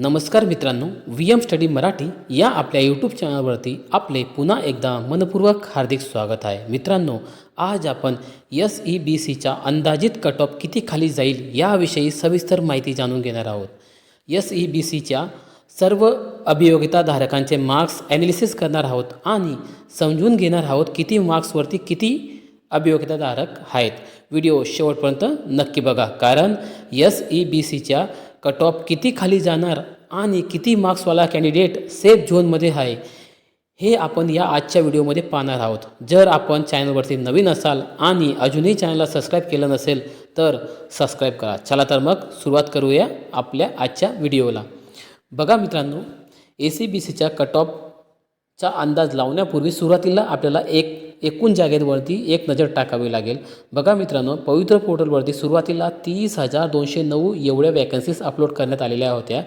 नमस्कार मित्रांनो, V M study Marathi या आपल्या यूट्यूब चॅनलवरती आपले पुन्हा एकदा मनपूर्वक हार्दिक स्वागत आहे. मित्रांनो, आज आपण SEBCच्या अंदाजित कट ऑफ किती खाली जाईल याविषयी सविस्तर माहिती जाणून घेणार आहोत. SEBCच्या सर्व अभियोगिताधारकांचे मार्क्स ॲनालिसिस करणार आहोत आणि समजून घेणार आहोत किती मार्क्सवरती किती अभियोगिताधारक आहेत. व्हिडिओ शेवटपर्यंत नक्की बघा, कारण SEBCच्या कट ऑफ किती खाली जाणार आणि किती मार्क्सवाला कॅन्डिडेट सेफ झोनमध्ये आहे हे आपण या आजच्या व्हिडिओमध्ये पाहणार आहोत. जर आपण चॅनलवरती नवीन असाल आणि अजूनही चॅनलला सबस्क्राईब केलं नसेल तर सबस्क्राईब करा. चला तर मग सुरुवात करूया आपल्या आजच्या व्हिडिओला. बघा मित्रांनो, SEBCच्या कट ऑफचा अंदाज लावण्यापूर्वी सुरुवातीला आपल्याला एकूण जागेवरती एक नजर टाकावी लागेल. बघा मित्रांनो, पवित्र पोर्टलवरती सुरुवातीला 30,209 एवढ्या वॅकन्सीज अपलोड करण्यात आलेल्या होत्या.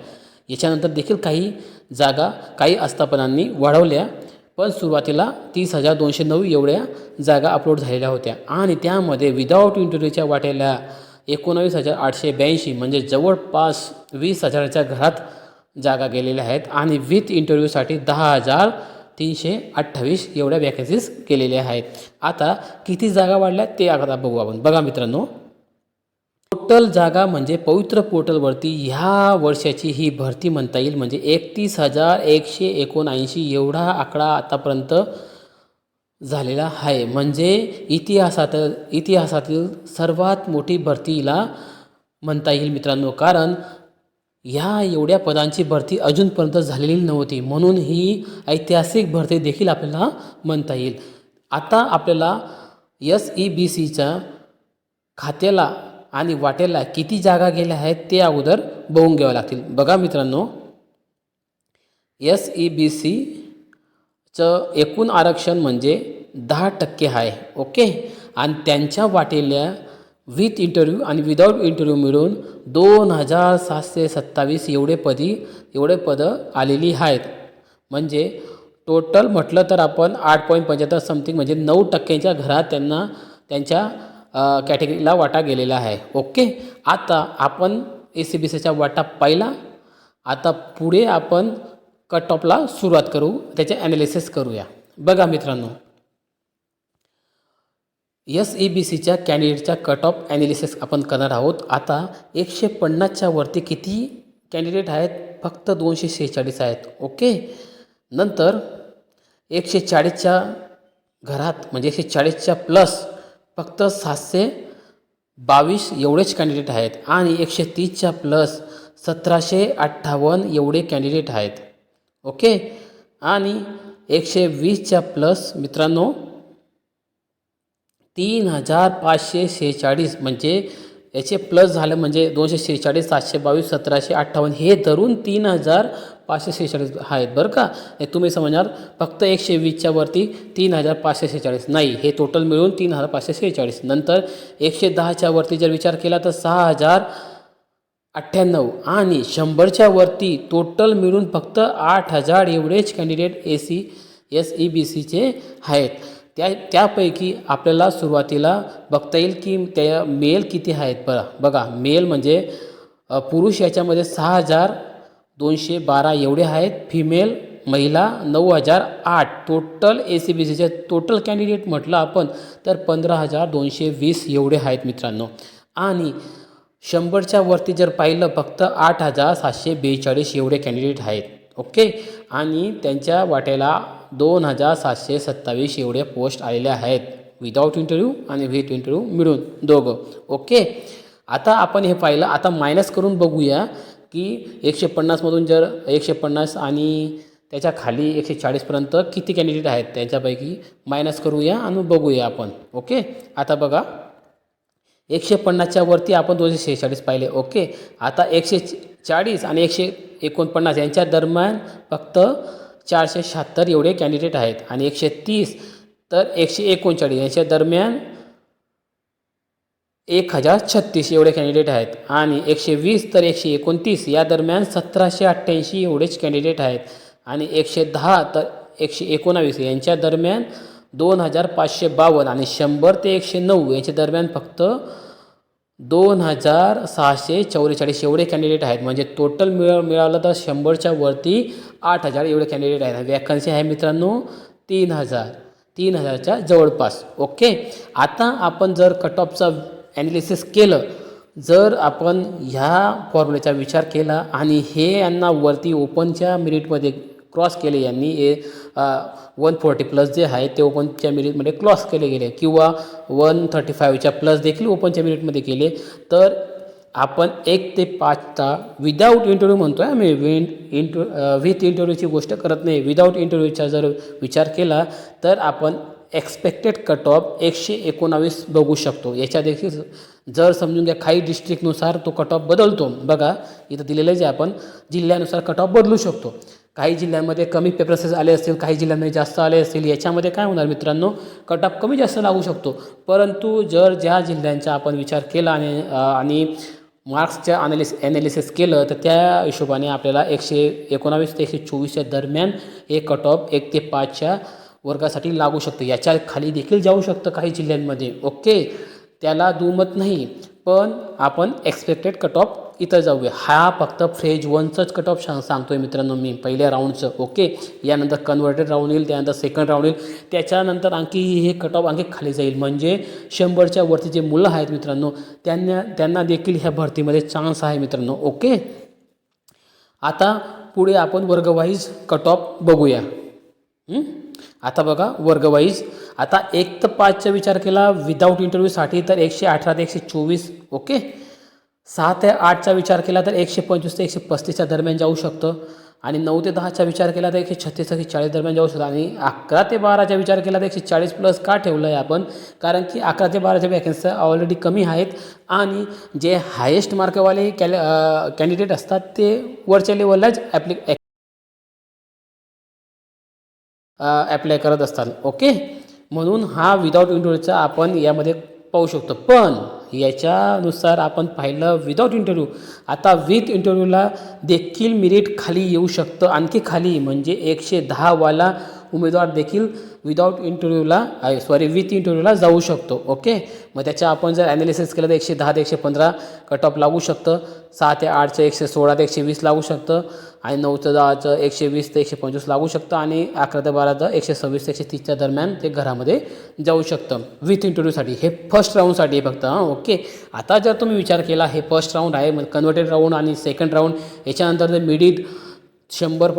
याच्यानंतर देखील काही जागा काही आस्थापनांनी वाढवल्या, पण सुरुवातीला 30,209 एवढ्या जागा अपलोड झालेल्या होत्या आणि त्यामध्ये विदाऊट इंटरव्ह्यूच्या वाटेला 19,882 म्हणजे जवळपास 20,000च्या घरात जागा गेलेल्या आहेत आणि विथ इंटरव्ह्यूसाठी 10,328 एवढ्या वॅकन्सीज केलेल्या आहेत. आता किती जागा वाढल्या ते आता बघू आपण. बघा मित्रांनो, टोटल जागा म्हणजे पवित्र पोर्टलवरती ह्या वर्षाची ही भरती म्हणता येईल, म्हणजे 31,179 एवढा आकडा आतापर्यंत झालेला आहे. म्हणजे इतिहासातील सर्वात मोठी भरतीला म्हणता येईल मित्रांनो, कारण ह्या एवढ्या पदांची भरती अजूनपर्यंत झालेली नव्हती, म्हणून ही ऐतिहासिक भरती देखील आपल्याला म्हणता येईल. आता आपल्याला SEBCच्या खात्याला आणि वाटेला किती जागा गेल्या आहेत ते अगोदर बघून घ्यावं लागतील. बघा मित्रांनो, SEBCचं एकूण आरक्षण म्हणजे 10% आहे. ओके, आणि त्यांच्या वाटेल्या विथ इंटरव्ह्यू आणि विदाऊट इंटरव्ह्यू मिळून 2,727 एवढे पदं आलेली आहेत. म्हणजे टोटल म्हटलं तर आपण 8.75 समथिंग म्हणजे 9%च्या घरात त्यांना त्यांच्या कॅटेगरीला वाटा गेलेला आहे. ओके, आता आपण SEBCचा वाटा पाहिला. आता पुढे आपण कट ऑफला सुरुवात करू, त्याचे ॲनालिसिस करूया. बघा मित्रांनो, SEBCच्या कॅन्डिडेटच्या कट ऑफ ॲनालिसिस आपण करणार आहोत. आता 150च्या वरती किती कॅन्डिडेट आहेत? फक्त 246 आहेत. ओके, नंतर 140च्या घरात म्हणजे 140च्या प्लस फक्त 722 एवढेच कॅन्डिडेट आहेत आणि 130च्या प्लस 1758 एवढे कॅन्डिडेट आहेत. ओके, आणि 120च्या प्लस मित्रांनो 3,546 म्हणजे याचे प्लस झालं म्हणजे 246, 722, 1758 हे धरून 3,546 आहेत. बरं का, हे तुम्ही समजणार फक्त 120च्या वरती 3,546 नाही, हे टोटल मिळून 3,546. नंतर 110च्या वरती जर विचार केला तर 6,098 आणि 100च्या वरती टोटल मिळून फक्त 8,000 एवढेच कॅन्डिडेट SEBCचे आहेत. त्यापैकी आपल्याला सुरुवातीला बघता येईल की त्या मेल किती आहेत. बघा मेल म्हणजे पुरुष याच्यामध्ये 6,212 एवढे आहेत, फिमेल महिला 9,008. टोटल SEBCचे टोटल कॅन्डिडेट म्हटलं आपण तर 15,220 एवढे आहेत मित्रांनो. आणि 100च्या वरती जर पाहिलं फक्त 8,742 एवढे कॅन्डिडेट आहेत. ओके, आणि त्यांच्या वाट्याला 2,727 एवढे पोस्ट आलेल्या आहेत विदाऊट इंटरव्ह्यू आणि विथ इंटरव्ह्यू मिळून दोघं. ओके, आता आपण हे पाहिलं. आता मायनस करून बघूया की 150मधून जर 150 आणि त्याच्या खाली 140पर्यंत किती कॅन्डिडेट आहेत, त्यांच्यापैकी मायनस करूया आणि बघूया आपण. ओके, आता बघा 150च्या वरती आपण 246 पाहिले. ओके, आता 140 आणि 149 यांच्या दरम्यान फक्त 476 एवढे कॅन्डिडेट आहेत आणि 130 तर 139 यांच्या दरम्यान 1,036 एवढे कॅन्डिडेट आहेत आणि 120 तर 129 या दरम्यान 1,788 एवढेच कॅन्डिडेट आहेत आणि 110 तर 119 यांच्या दरम्यान 2,552 आणि 100 ते 109 यांच्या दरम्यान फक्त 2644 एवढे कॅन्डिडेट आहेत. म्हणजे टोटल मिळालं तर 100च्या वरती 8000 एवढे कॅन्डिडेट आहेत. वॅकन्सी आहे मित्रांनो 3000च्या जवळपास. ओके. आता आपण जर कट ऑफचा ॲनालिसिस केलं, जर आपण ह्या फॉर्म्युल्याचा विचार केला आणि हे यांना वरती ओपनच्या मेरिटमध्ये क्रॉस केले, यांनी 140 प्लस जे आहे ते ओपनच्या मेरिटमध्ये क्रॉस केले गेले किंवा 135च्या प्लस देखील ओपनच्या मेरिटमध्ये केले, तर आपण 1 ते 5चा विदाऊट इंटरव्ह्यू म्हणतो आहे आम्ही, विथ इंटरव्ह्यूची गोष्ट करत नाही, विदाऊट इंटरव्ह्यूचा जर विचार केला तर आपण एक्सपेक्टेड कट ऑफ 119 बघू शकतो. याच्या देखील जर समजून घ्या काही डिस्ट्रिक्टनुसार तो कट ऑफ बदलतो. बघा इथं दिलेलं जे आपण जिल्ह्यानुसार कट ऑफ बदलू शकतो. काही जिल्ह्यांमध्ये कमी पेपर्सेस आले असतील, काही जिल्ह्यांमध्ये जास्त आले असतील. याच्यामध्ये काय होणार मित्रांनो, कट ऑफ कमी जास्त लागू शकतो. परंतु जर ज्या जिल्ह्यांचा आपण विचार केला आणि मार्क्सच्या ॲनालिसिस केलं, तर त्या हिशोबाने आपल्याला 119 ते 124च्या दरम्यान हे कट ऑफ 1 ते 5च्या वर्गासाठी लागू शकतं. याच्या खाली देखील जाऊ शकतं काही जिल्ह्यांमध्ये. ओके, त्याला दुमत नाही, पण आपण एक्सपेक्टेड कट ऑफ इथं जाऊया. हा फक्त फेज 1चंच कट ऑफ सांगतोय मित्रांनो मी, पहिल्या राऊंडचं. ओके, यानंतर कन्वर्टेड राऊंड येईल, त्यानंतर सेकंड राऊंड येईल, त्याच्यानंतर आणखी हे कट ऑफ आणखी खाली जाईल. म्हणजे 100च्या वरती जे मुलं आहेत मित्रांनो, त्यांना देखील ह्या भरतीमध्ये चान्स आहे मित्रांनो. ओके, आता पुढे आपण वर्गवाईज कट ऑफ बघूया. आता बघा वर्गवाईज, आता 1 ते 5चा विचार केला विदाऊट इंटरव्ह्यूसाठी तर 118 ते 124. ओके, 6 ते 8चा विचार केला तर 125 ते 135च्या दरम्यान जाऊ शकतं. आणि 9 ते 10चा विचार केला तर 136 ते 140 दरम्यान जाऊ शकतं. आणि 11 ते 12चा विचार केला तर 140 प्लस का ठेवलं आहे आपण, कारण की 11 ते 12च्या वॅकन्सी ऑलरेडी कमी आहेत आणि जे हायेस्ट मार्कवाले कॅन्डिडेट असतात ते वरच्या लेवललाच ॲप्लाय करत असतात. ओके, म्हणून हा विदाऊट इंटरव्ह्यूचा आपण यामध्ये पाहू शकतो. पण याच्यानुसार आपण पाहिलं विदाऊट इंटरव्ह्यू, आता विथ इंटरव्ह्यूला देखील मेरिट खाली येऊ शकतं, आणखी खाली. म्हणजे 110वाला उमेदवार देखील विदाऊट इंटरव्ह्यूला विथ इंटरव्ह्यूला जाऊ शकतो. ओके, मग त्याच्या आपण जर ॲनालिसिस केलं तर 110 ते 115 कट ऑफ लागू शकतं. 6 ते 8चं 116 ते 120 लागू शकतं. आणि 9 ते 10चं 120 ते 125 लागू शकतं. आणि 11 ते 12चं 126 ते 130च्या दरम्यान ते घरामध्ये जाऊ शकतं विथ इंटरव्ह्यूसाठी. हे फर्स्ट राऊंडसाठी आहे फक्त. ओके, आता जर तुम्ही विचार केला हे फर्स्ट राऊंड आहे, मग कन्वर्टेड राऊंड आणि सेकंड राऊंड, याच्यानंतर ते मिडिट 100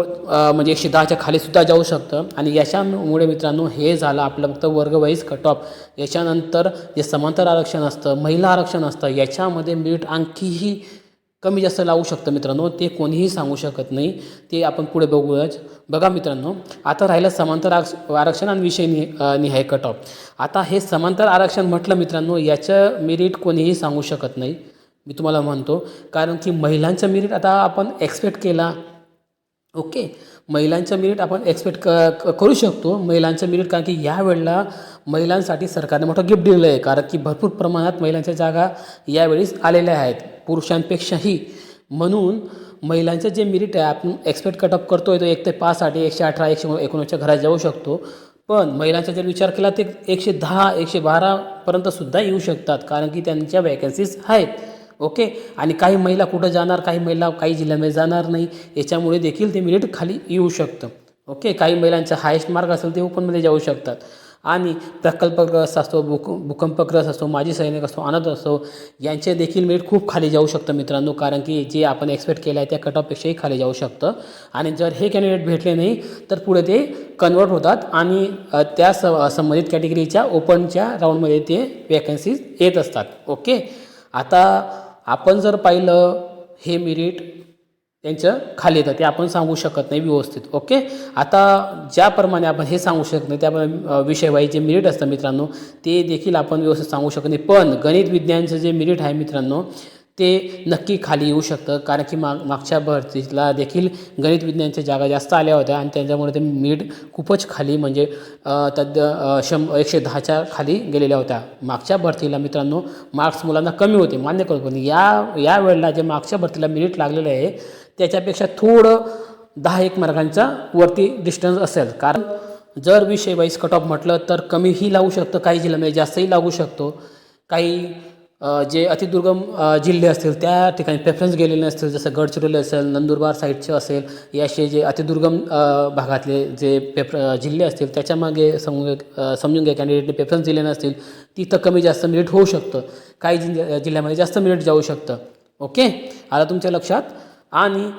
म्हणजे 110च्या खालीसुद्धा जाऊ शकतं. आणि याच्यामुळे मित्रांनो हे झालं आपलं फक्त वर्गवाईज कट ऑफ. याच्यानंतर जे समांतर आरक्षण असतं, महिला आरक्षण असतं, याच्यामध्ये मेरिट आणखीही कमी जास्त लागू शकतं मित्रांनो. ते कोणीही सांगू शकत नाही, ते आपण पुढे बघूयाच. बघा मित्रांनो, आता राहिलं समांतर आरक्षण आणि विषय निहाय कट ऑफ. आता हे समांतर आरक्षण म्हटलं मित्रांनो, याचं मेरिट कोणीही सांगू शकत नाही, मी तुम्हाला म्हणतो. कारण की महिलांचं मेरिट आता आपण एक्सपेक्ट केला. ओके, महिलांचं मेरिट आपण एक्सपेक्ट करू शकतो. महिलांचं मेरिट, कारण की यावेळेला महिलांसाठी सरकारने मोठं गिफ्ट दिलं आहे. कारण की भरपूर प्रमाणात महिलांच्या जागा यावेळेस आलेल्या आहेत पुरुषांपेक्षाही. म्हणून महिलांचं जे मेरिट आहे आपण एक्सपेक्ट कट ऑफ करतो आहे तो 1 ते 5साठी 118 119च्या घरात जाऊ शकतो. पण महिलांचा जर विचार केला ते 110 112पर्यंतसुद्धा येऊ शकतात, कारण की त्यांच्या वॅकन्सीज आहेत. ओके, आणि काही महिला कुठं जाणार, काही महिला काही जिल्ह्यांमध्ये जाणार नाही, याच्यामुळे देखील ते मेरिट खाली येऊ शकतं. ओके, काही महिलांचा हायेस्ट मार्क असेल ते ओपनमध्ये जाऊ शकतात. आणि प्रकल्पग्रस्त असतो, भूकंपग्रस्त असतो, माजी सैनिक असतो, अनाथ असतो, यांचे देखील मेरिट खूप खाली जाऊ शकतं मित्रांनो. कारण की जे आपण एक्सपेक्ट केलं आहे त्या कट ऑफपेक्षाही खाली जाऊ शकतं. आणि जर हे कॅन्डिडेट भेटले नाही तर पुढे ते कन्वर्ट होतात आणि त्या संबंधित कॅटेगरीच्या ओपनच्या राऊंडमध्ये ते वॅकन्सीज येत असतात. ओके, आता आपण जर पाहिलं हे मेरिट त्यांचं खाली येतं, ते आपण सांगू शकत नाही व्यवस्थित. ओके, आता ज्याप्रमाणे आपण हे सांगू शकत नाही त्याप्रमाणे विषयवाईज जे मेरिट असतं मित्रांनो ते देखील आपण व्यवस्थित सांगू शकत नाही. पण गणित विज्ञानचं जे मेरिट आहे मित्रांनो ते नक्की खाली येऊ शकतं, कारण की मागच्या भरतीला देखील गणित विज्ञानच्या जागा जास्त आल्या होत्या आणि त्याच्यामुळे ते मेरिट खूपच खाली, म्हणजे 110च्या खाली गेलेल्या होत्या. मागच्या भरतीला मित्रांनो मार्क्स मुलांना कमी होते, मान्य करतो. पण या वेळेला जे मागच्या भरतीला मेरिट लागलेलं आहे त्याच्यापेक्षा थोडं 10-1 मार्कांचा वरती डिस्टन्स असेल. कारण जर विषय वाईज कट ऑफ म्हटलं तर कमीही लागू शकतं, काही जिल्ह्यामध्ये जास्तही लागू शकतो, काही जे अतिदुर्गम जिल्हे असतील त्या ठिकाणी प्रेफरन्स गेलेले नसतील, जसं गडचिरोली असेल, नंदुरबार साईडचे असेल, हे असे जे अतिदुर्गम भागातले जे जिल्हे असतील त्याच्यामागे समजून घ्या कॅन्डिडेटने प्रेफरन्स दिले नसतील, तिथं कमी जास्त मेरिट होऊ शकतं. काही जिल्ह्यामध्ये जास्त मेरिट जाऊ शकतं. ओके, आला तुमच्या लक्षात. आणि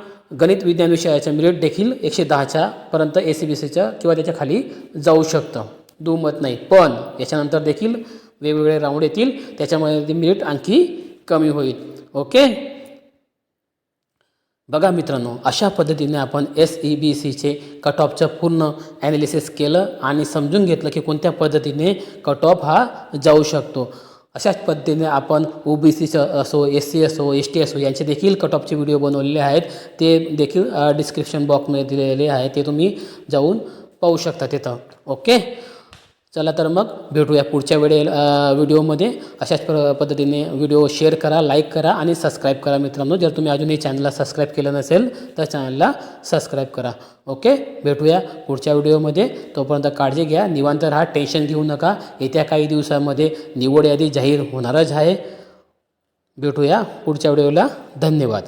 गणित विज्ञान विषयाचं मेरिट देखील 110च्या पर्यंत ACBCच्या किंवा त्याच्या खाली जाऊ शकतं, दुमत नाही. पण याच्यानंतर देखील वेगवेगळे राऊंड येतील, त्याच्यामुळे ते मेरिट आणखी कमी होईल. ओके, बघा मित्रांनो, अशा पद्धतीने आपण SEBCचे कट ऑफचं पूर्ण ॲनालिसिस केलं आणि समजून घेतलं की कोणत्या पद्धतीने कट ऑफ हा जाऊ शकतो. अशाच पद्धतीने आपण OBCचं असो, SC असो, ST असो यांचे देखील कट ऑफचे व्हिडिओ बनवलेले आहेत. ते देखील डिस्क्रिप्शन बॉक्समध्ये दिलेले आहे, ते तुम्ही जाऊन पाहू शकता तिथं. ओके, चला तर मग भेटूया पुढच्या व्हिडिओमध्ये. अशाच पद्धतीने व्हिडिओ शेअर करा, लाईक करा आणि सबस्क्राईब करा मित्रांनो. जर तुम्ही अजूनही चॅनलला सबस्क्राईब केलं नसेल तर चॅनलला सबस्क्राईब करा. ओके, भेटूया पुढच्या व्हिडिओमध्ये. तोपर्यंत काळजी घ्या, निवांत राहा, टेन्शन घेऊ नका. येत्या काही दिवसामध्ये निवड यादी जाहीर होणारच आहे. भेटूया पुढच्या व्हिडिओला. धन्यवाद.